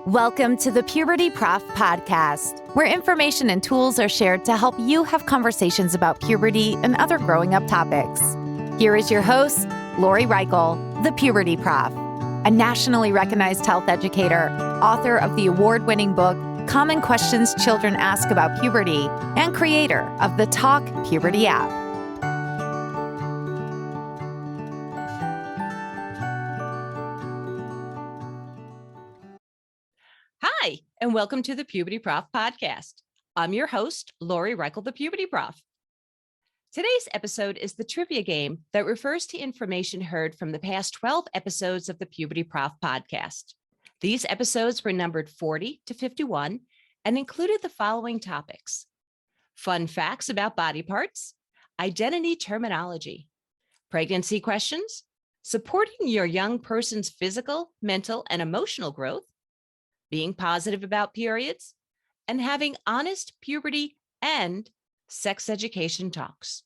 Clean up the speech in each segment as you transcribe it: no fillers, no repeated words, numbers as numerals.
Welcome to the Puberty Prof podcast, where information and tools are shared to help you have conversations about puberty and other growing up topics. Here is your host, Lori Reichel, the Puberty Prof, a nationally recognized health educator, author of the award-winning book, Common Questions Children Ask About Puberty, and creator of the TALK Puberty app. Hi, and welcome to the Puberty Prof podcast. I'm your host, Lori Reichel, the Puberty Prof. Today's episode is the trivia game that refers to information heard from the past 12 episodes of the Puberty Prof podcast. These episodes were numbered 40 to 51 and included the following topics: fun facts about body parts, identity terminology, pregnancy questions, supporting your young person's physical, mental, and emotional growth, being positive about periods, and having honest puberty and sex education talks.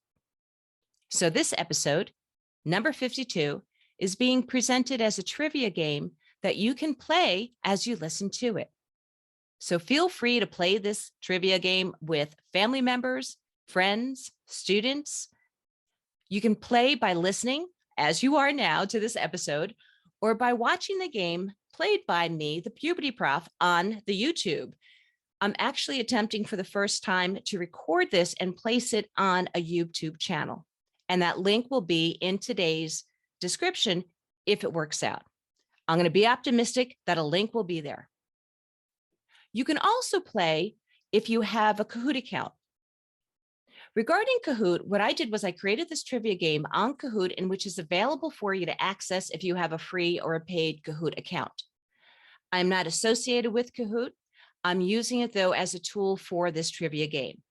So this episode, number 52, is being presented as a trivia game that you can play as you listen to it. So feel free to play this trivia game with family members, friends, students. You can play by listening, as you are now, to this episode, or by watching the game played by me, the Puberty Prof, on the YouTube. I'm actually attempting for the first time to record this and place it on a YouTube channel. And that link will be in today's description if it works out. I'm going to be optimistic that a link will be there. You can also play if you have a Kahoot account. Regarding Kahoot, what I did was I created this trivia game on Kahoot, in which is available for you to access if you have a free or a paid Kahoot account. I'm not associated with Kahoot. I'm using it, though, as a tool for this trivia game.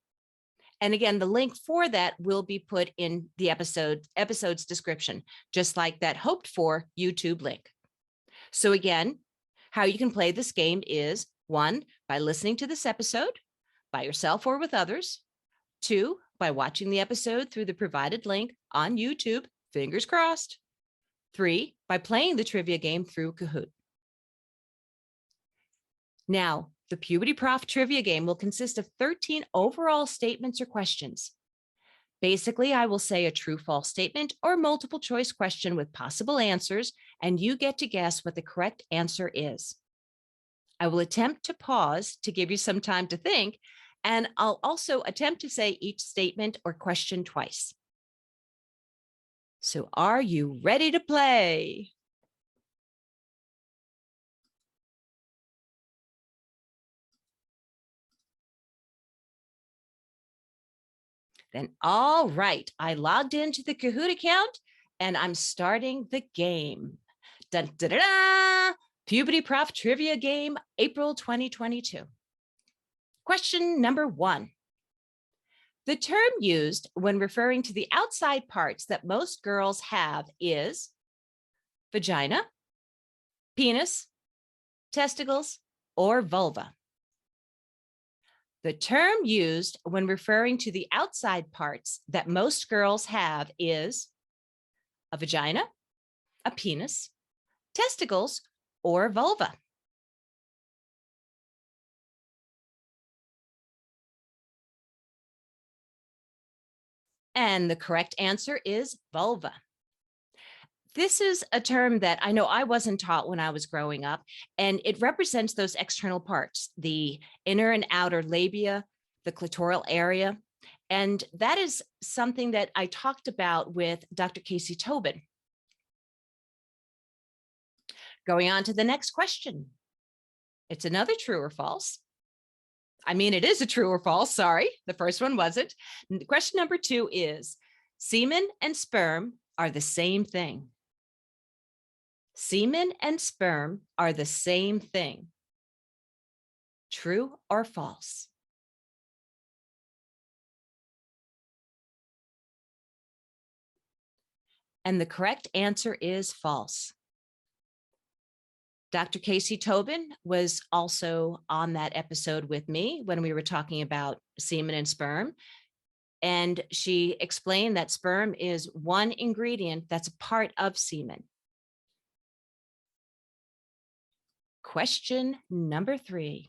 And again, the link for that will be put in the episode's description, just like that hoped for YouTube link. So again, how you can play this game is: 1, by listening to this episode by yourself or with others; 2, by watching the episode through the provided link on YouTube, fingers crossed; 3, by playing the trivia game through Kahoot. Now, the Puberty Prof trivia game will consist of 13 overall statements or questions. Basically, I will say a true-false statement or multiple choice question with possible answers, and you get to guess what the correct answer is. I will attempt to pause to give you some time to think, and I'll also attempt to say each statement or question twice. So are you ready to play? Then, all right, I logged into the Kahoot account and I'm starting the game. Dun, da, da, da. Puberty Prof Trivia Game, April 2022. Question number 1. The term used when referring to the outside parts that most girls have is vagina, penis, testicles, or vulva. The term used when referring to the outside parts that most girls have is a vagina, a penis, testicles, or vulva. And the correct answer is vulva. This is a term that I know I wasn't taught when I was growing up, and it represents those external parts, the inner and outer labia, the clitoral area. And that is something that I talked about with Dr. Casey Tobin. Going on to the next question. It's another true or false. I mean, it is a true or false. Sorry, the first one wasn't. Question number 2 is: semen and sperm are the same thing. Semen and sperm are the same thing. True or false? And the correct answer is false. Dr. Casey Tobin was also on that episode with me when we were talking about semen and sperm. And she explained that sperm is one ingredient that's a part of semen. Question number 3.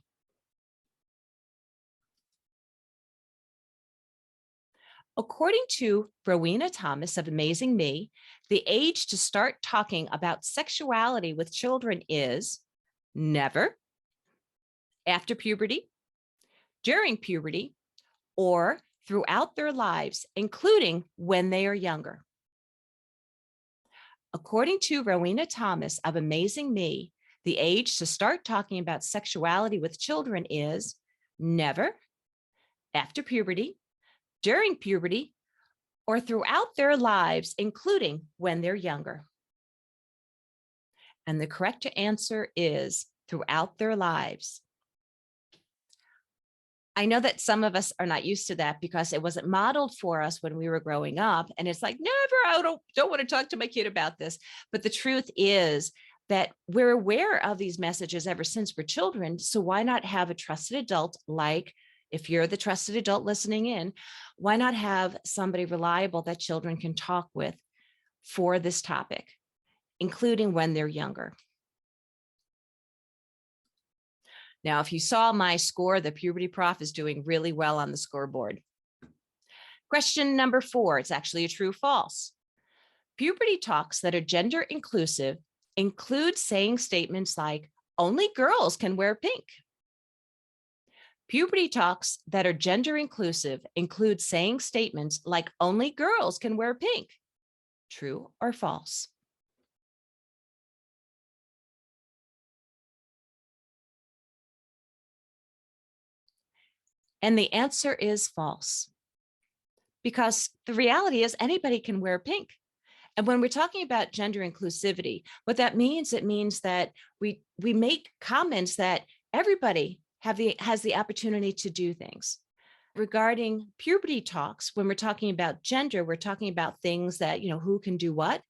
According to Rowena Thomas of Amazing Me, the age to start talking about sexuality with children is never, after puberty, during puberty, or throughout their lives, including when they are younger. According to Rowena Thomas of Amazing Me, the age to start talking about sexuality with children is never, after puberty, during puberty, or throughout their lives, including when they're younger. And the correct answer is throughout their lives. I know that some of us are not used to that because it wasn't modeled for us when we were growing up. And it's like, never, I don't want to talk to my kid about this. But the truth is that we're aware of these messages ever since we're children. So why not have a trusted adult, like if you're the trusted adult listening in, why not have somebody reliable that children can talk with for this topic, including when they're younger? Now, if you saw my score, the Puberty Prof is doing really well on the scoreboard. Question number 4, it's actually a true false. Puberty talks that are gender inclusive include saying statements like, only girls can wear pink. Puberty talks that are gender inclusive include saying statements like, only girls can wear pink. True or false? And the answer is false, because the reality is anybody can wear pink. And when we're talking about gender inclusivity, what that means, it means that we make comments that everybody has the opportunity to do things. Regarding puberty talks, when we're talking about gender, we're talking about things that, who can do what.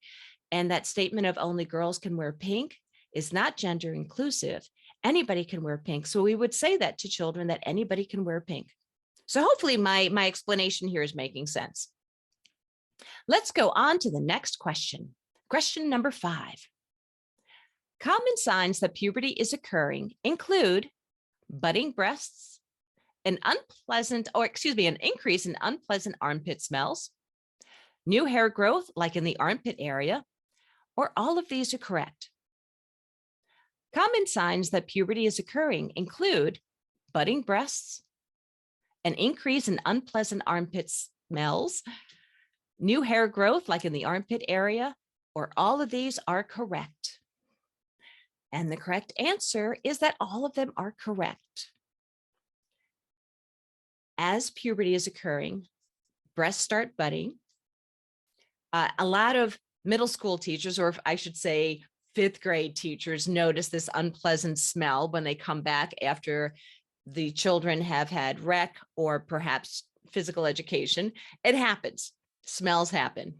And that statement of only girls can wear pink is not gender inclusive. Anybody can wear pink. So we would say that to children, that anybody can wear pink. So hopefully my explanation here is making sense. Let's go on to the next question. Question number 5. Common signs that puberty is occurring include budding breasts, an increase in unpleasant armpit smells, new hair growth, like in the armpit area, or all of these are correct. Common signs that puberty is occurring include budding breasts, an increase in unpleasant armpit smells, new hair growth, like in the armpit area, or all of these are correct. And the correct answer is that all of them are correct. As puberty is occurring, breasts start budding. A lot of middle school teachers, or I should say 5th grade teachers, notice this unpleasant smell when they come back after the children have had rec or perhaps physical education. It happens. Smells happen.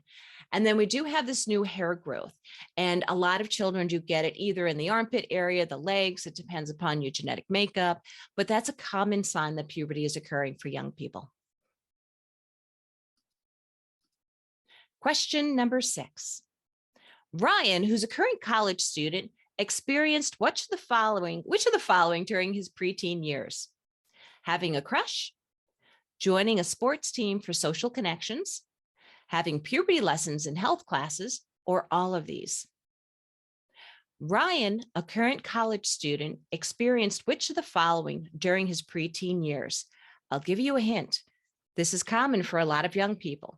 And then we do have this new hair growth. And a lot of children do get it either in the armpit area, the legs. It depends upon your genetic makeup. But that's a common sign that puberty is occurring for young people. Question number 6. Ryan, who's a current college student, experienced which of the following during his preteen years? Having a crush, joining a sports team for social connections, having puberty lessons in health classes, or all of these? Ryan, a current college student, experienced which of the following during his preteen years? I'll give you a hint. This is common for a lot of young people.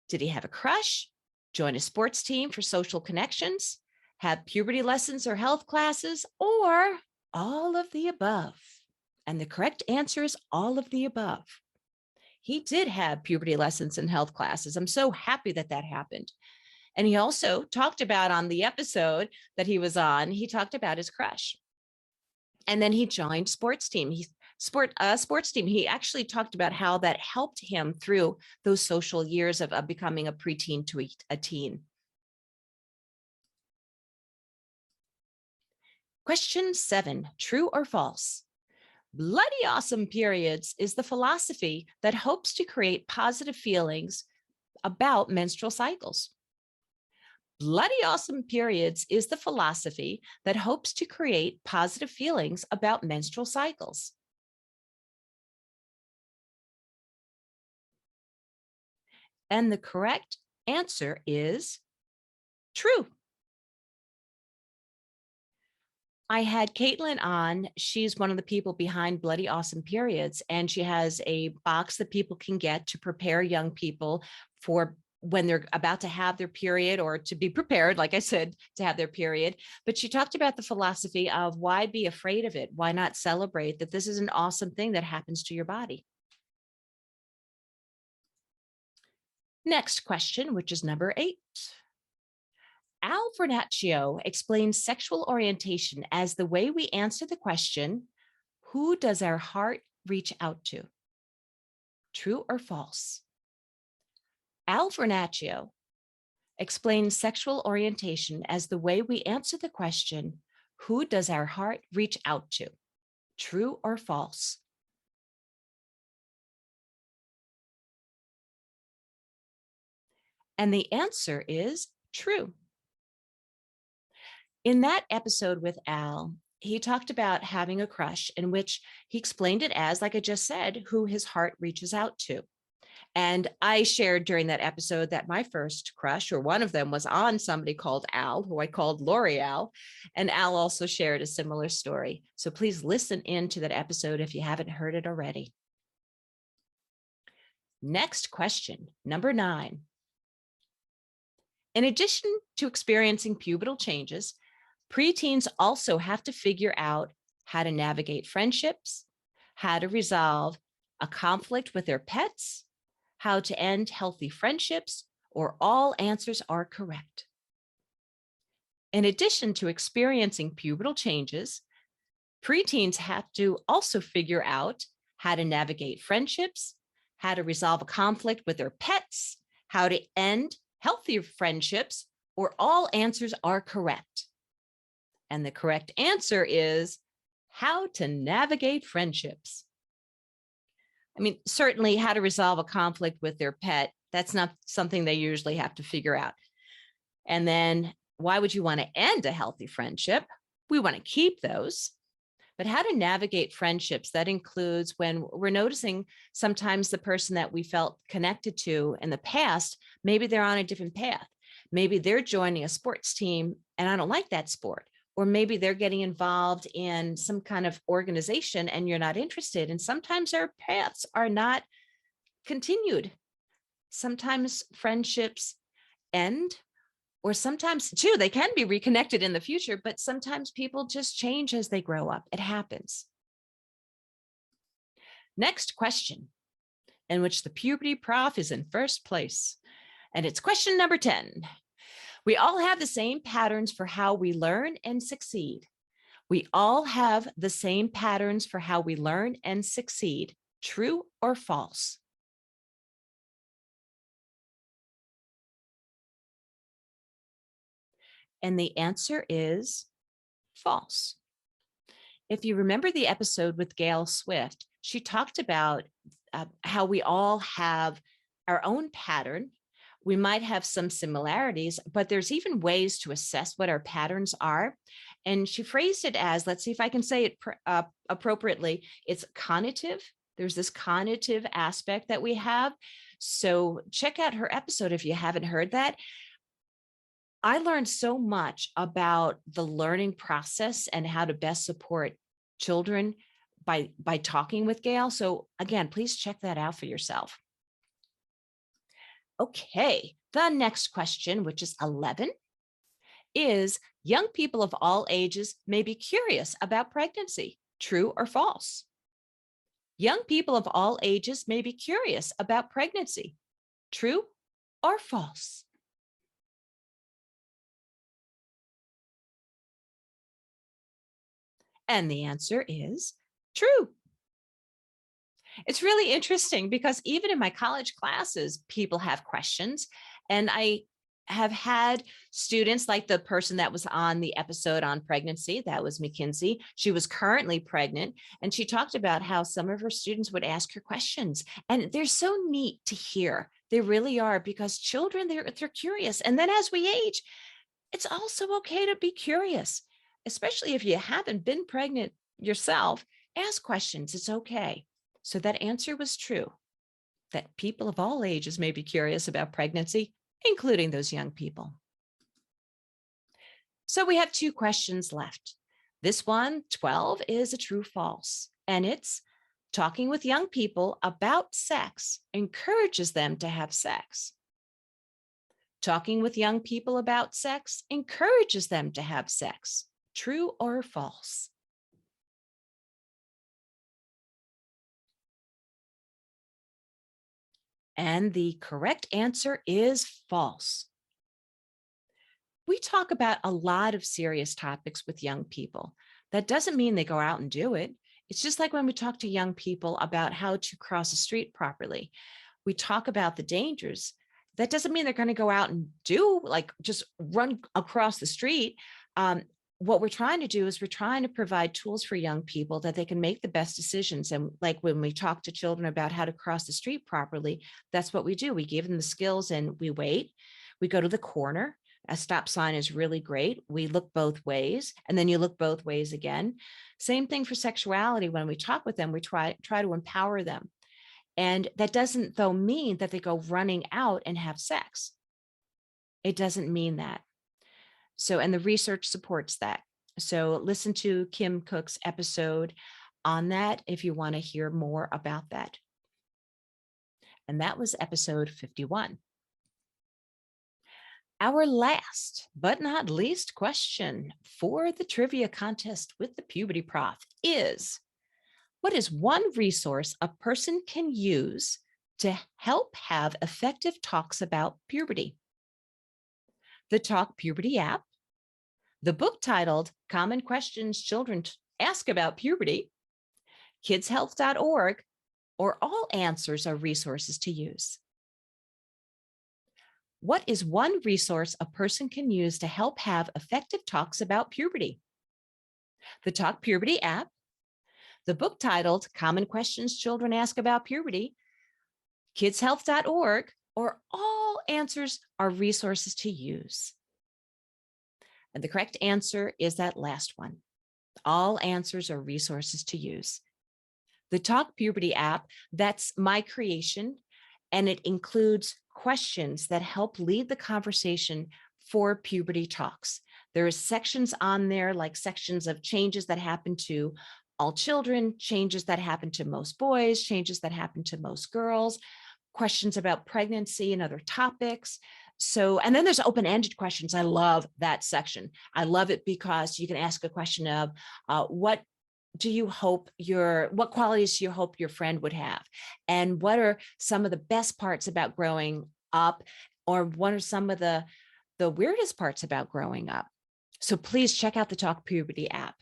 Did he have a crush, join a sports team for social connections, have puberty lessons or health classes, or all of the above? And the correct answer is all of the above. He did have puberty lessons and health classes. I'm so happy that that happened. And he also talked about, on the episode that he was on, he talked about his crush. And then he joined sports team. Sports team. He actually talked about how that helped him through those social years of becoming a preteen to a teen. Question 7, true or false? Bloody awesome periods is the philosophy that hopes to create positive feelings about menstrual cycles. Bloody awesome periods is the philosophy that hopes to create positive feelings about menstrual cycles. And the correct answer is true. I had Caitlin on. She's one of the people behind Bloody Awesome Periods, and she has a box that people can get to prepare young people for when they're about to have their period, or to be prepared, like I said, to have their period. But she talked about the philosophy of why be afraid of it? Why not celebrate that this is an awesome thing that happens to your body? Next question, which is number 8. Al Vernaccio explains sexual orientation as the way we answer the question, who does our heart reach out to? True or false? Al Vernaccio explains sexual orientation as the way we answer the question, who does our heart reach out to? True or false? And the answer is true. In that episode with Al, he talked about having a crush, in which he explained it as, like I just said, who his heart reaches out to. And I shared during that episode that my first crush, or one of them, was on somebody called Al, who I called L'Oreal. And Al also shared a similar story. So please listen in to that episode if you haven't heard it already. Next question, number 9. In addition to experiencing pubertal changes, preteens also have to figure out how to navigate friendships, how to resolve a conflict with their pets, how to end healthy friendships, or all answers are correct. In addition to experiencing pubertal changes, preteens have to also figure out how to navigate friendships, how to resolve a conflict with their pets, how to end healthy friendships, or all answers are correct. And the correct answer is how to navigate friendships. I mean, certainly how to resolve a conflict with their pet, that's not something they usually have to figure out. And then why would you want to end a healthy friendship? We want to keep those. But how to navigate friendships, that includes when we're noticing sometimes the person that we felt connected to in the past, maybe they're on a different path. Maybe they're joining a sports team and I don't like that sport. Or maybe they're getting involved in some kind of organization and you're not interested. And sometimes our paths are not continued. Sometimes friendships end, or sometimes too, they can be reconnected in the future, but sometimes people just change as they grow up. It happens. Next question, in which the Puberty Prof is in first place. And it's question number 10. We all have the same patterns for how we learn and succeed. We all have the same patterns for how we learn and succeed. True or false? And the answer is false. If you remember the episode with Gail Swift, she talked about how we all have our own pattern. We might have some similarities, but there's even ways to assess what our patterns are. And she phrased it as, let's see if I can say it appropriately, it's cognitive. There's this cognitive aspect that we have. So check out her episode if you haven't heard that. I learned so much about the learning process and how to best support children by talking with Gail. So again, please check that out for yourself. Okay, the next question, which is 11, is young people of all ages may be curious about pregnancy. True or false? Young people of all ages may be curious about pregnancy. True or false? And the answer is true. It's really interesting because even in my college classes, people have questions. And I have had students like the person that was on the episode on pregnancy, that was McKinsey. She was currently pregnant, and she talked about how some of her students would ask her questions. And they're so neat to hear. They really are, because children, they're curious. And then as we age, It's also okay to be curious, especially if you haven't been pregnant yourself. Ask questions. It's okay. So that answer was true, that people of all ages may be curious about pregnancy, including those young people. So we have 2 questions left. This one, 12, is a true false, and it's talking with young people about sex encourages them to have sex. Talking with young people about sex encourages them to have sex. True or false? And the correct answer is false. We talk about a lot of serious topics with young people. That doesn't mean they go out and do it. It's just like when we talk to young people about how to cross a street properly. We talk about the dangers. That doesn't mean they're going to go out and just run across the street. What we're trying to do is we're trying to provide tools for young people that they can make the best decisions. And like when we talk to children about how to cross the street properly, that's what we do. We give them the skills and we wait. We go to the corner. A stop sign is really great. We look both ways, and then you look both ways again. Same thing for sexuality. When we talk with them, we try to empower them. And that doesn't, though, mean that they go running out and have sex. It doesn't mean that. So, and the research supports that. So listen to Kim Cook's episode on that if you want to hear more about that. And that was episode 51. Our last but not least question for the trivia contest with the Puberty Prof is, what is one resource a person can use to help have effective talks about puberty? The TALK Puberty app, the book titled Common Questions Children Ask About Puberty, kidshealth.org, or all answers are resources to use. What is one resource a person can use to help have effective talks about puberty? The TALK Puberty app, the book titled Common Questions Children Ask About Puberty, kidshealth.org, or all answers are resources to use. And the correct answer is that last one. All answers are resources to use. The TALK Puberty app, that's my creation, and it includes questions that help lead the conversation for puberty talks. There are sections on there, like sections of changes that happen to all children, changes that happen to most boys, changes that happen to most girls, questions about pregnancy and other topics. So, and then there's open-ended questions. I love that section. I love it because you can ask a question of what qualities do you hope your friend would have? And what are some of the best parts about growing up? Or what are some of the weirdest parts about growing up? So please check out the TALK Puberty app.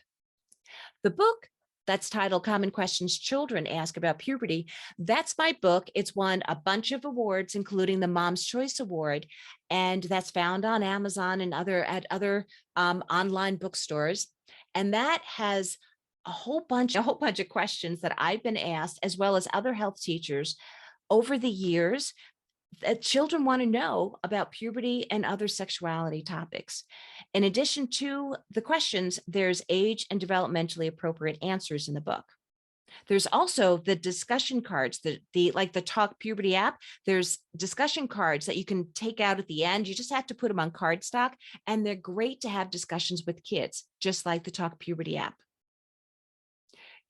The book that's titled Common Questions Children Ask About Puberty, that's my book. It's won a bunch of awards, including the Mom's Choice Award, and that's found on Amazon and other online bookstores. And that has a whole bunch of questions that I've been asked, as well as other health teachers over the years, that children want to know about puberty and other sexuality topics. In addition to the questions, there's age and developmentally appropriate answers in the book. There's also the discussion cards, like the TALK Puberty app. There's discussion cards that you can take out at the end. You just have to put them on cardstock, and they're great to have discussions with kids, just like the TALK Puberty app.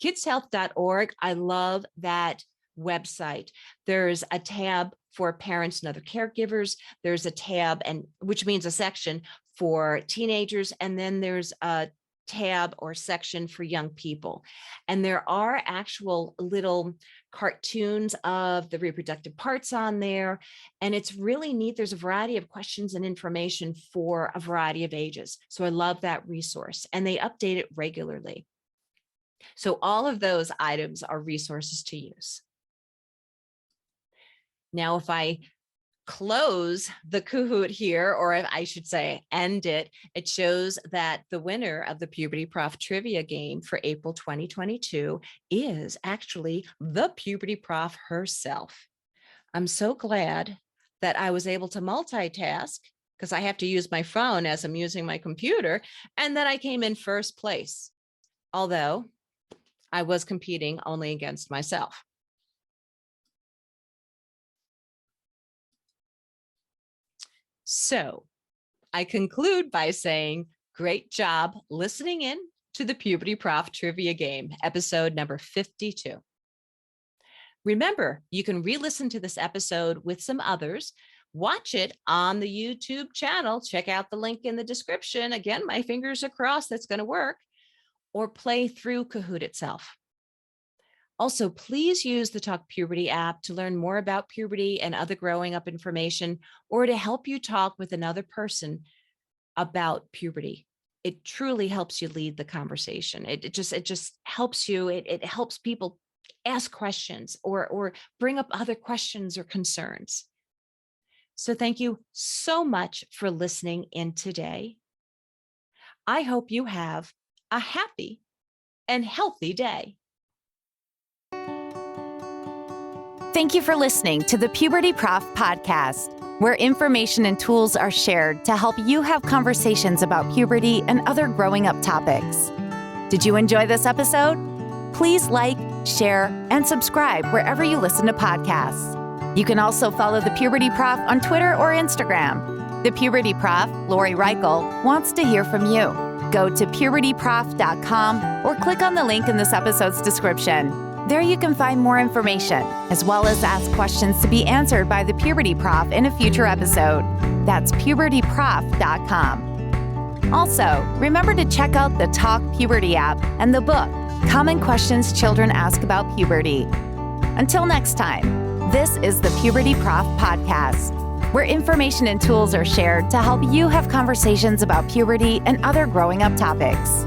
Kidshealth.org, I love that website. There's a tab for parents and other caregivers. There's a tab, which means a section for teenagers, and then there's a tab or section for young people. And there are actual little cartoons of the reproductive parts on there. And it's really neat. There's a variety of questions and information for a variety of ages. So I love that resource, and they update it regularly. So all of those items are resources to use. Now, if I close the Kahoot here, or if I should say end it, it shows that the winner of the Puberty Prof trivia game for April 2022 is actually the Puberty Prof herself. I'm so glad that I was able to multitask because I have to use my phone as I'm using my computer. And then I came in first place, although I was competing only against myself. So I conclude by saying, great job listening in to the Puberty Prof Trivia Game, episode number 52. Remember, you can re-listen to this episode with some others. Watch it on the YouTube channel. Check out the link in the description. Again, my fingers are crossed that's going to work. Or play through Kahoot itself. Also, please use the Talk Puberty app to learn more about puberty and other growing up information, or to help you talk with another person about puberty. It truly helps you lead the conversation. It just helps you. It helps people ask questions or bring up other questions or concerns. So thank you so much for listening in today. I hope you have a happy and healthy day. Thank you for listening to the Puberty Prof podcast, where information and tools are shared to help you have conversations about puberty and other growing up topics. Did you enjoy this episode? Please like, share, and subscribe wherever you listen to podcasts. You can also follow the Puberty Prof on Twitter or Instagram. The Puberty Prof, Lori Reichel, wants to hear from you. Go to pubertyprof.com or click on the link in this episode's description. There you can find more information, as well as ask questions to be answered by the Puberty Prof in a future episode. That's pubertyprof.com. Also, remember to check out the Talk Puberty app and the book, Common Questions Children Ask About Puberty. Until next time, this is the Puberty Prof podcast, where information and tools are shared to help you have conversations about puberty and other growing up topics.